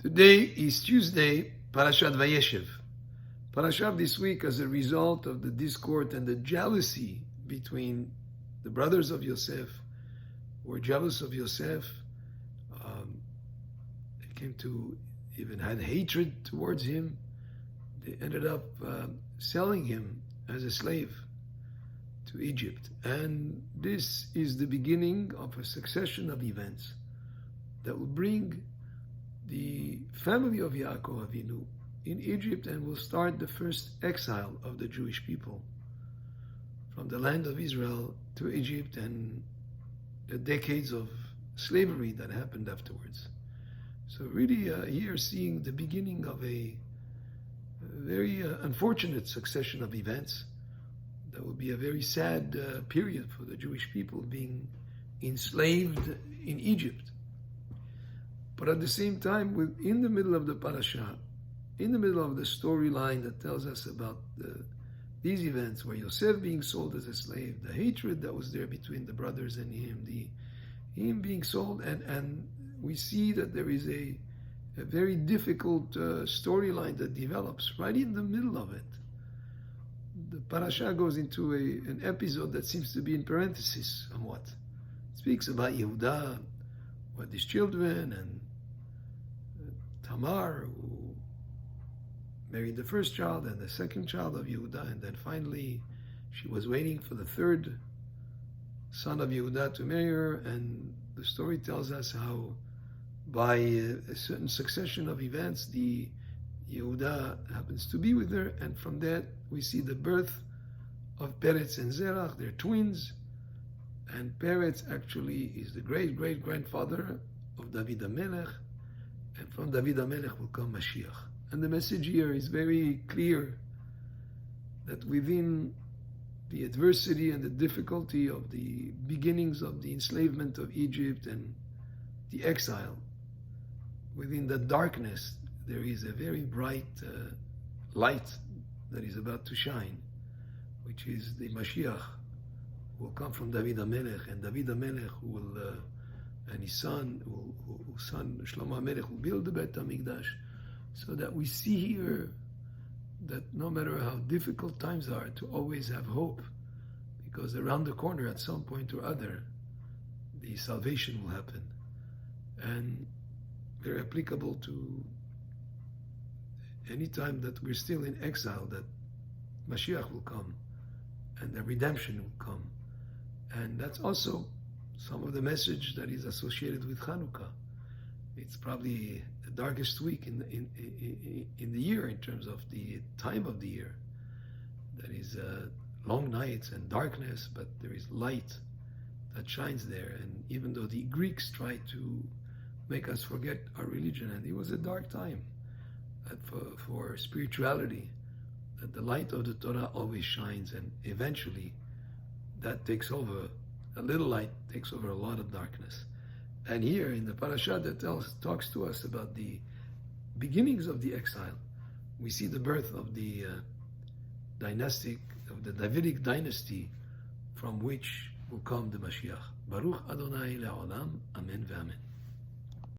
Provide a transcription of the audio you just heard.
Today is Tuesday, Parashat Vayeshev. Parashah of this week, as a result of the discord and the jealousy between the brothers of Yosef, who were jealous of Yosef. They came to even had hatred towards him. They ended up selling him as a slave to Egypt. And this is the beginning of a succession of events that will bring the family of Yaakov Avinu in Egypt and will start the first exile of the Jewish people from the land of Israel to Egypt and the decades of slavery that happened afterwards. So really here seeing the beginning of a very unfortunate succession of events that will be a very sad period for the Jewish people being enslaved in Egypt. But at the same time, in the middle of the parasha, in the middle of the storyline that tells us about these events, where Yosef being sold as a slave, the hatred that was there between the brothers and him being sold, and we see that there is a very difficult storyline that develops right in the middle of it. The parasha goes into an episode that seems to be in parenthesis somewhat. It speaks about Yehuda, with his children, and Tamar, who married the first child and the second child of Yehuda, and then finally she was waiting for the third son of Yehuda to marry her, and the story tells us how by a certain succession of events, the Yehuda happens to be with her, and from that we see the birth of Peretz and Zerach. They're twins, and Peretz actually is the great-great-grandfather of David HaMelech, and from David HaMelech will come Mashiach. And the message here is very clear that within the adversity and the difficulty of the beginnings of the enslavement of Egypt and the exile, within the darkness, there is a very bright light that is about to shine, which is the Mashiach, who will come from David HaMelech, and David HaMelech who will, and his son, son Shlomo HaMelech, will build the Beit HaMikdash, so that we see here that no matter how difficult times are, to always have hope, because around the corner at some point or other, the salvation will happen. And very applicable to any time that we're still in exile, that Mashiach will come and the redemption will come. And that's also some of the message that is associated with Hanukkah. It's probably the darkest week in the year in terms of the time of the year. That is long nights and darkness, but there is light that shines there. And even though the Greeks tried to make us forget our religion, and it was a dark time for spirituality, that the light of the Torah always shines, and eventually that takes over. A little light takes over a lot of darkness. And here in the parasha that talks to us about the beginnings of the exile, we see the birth of the Davidic dynasty, from which will come the Mashiach. Baruch Adonai le'olam, amen ve'amen.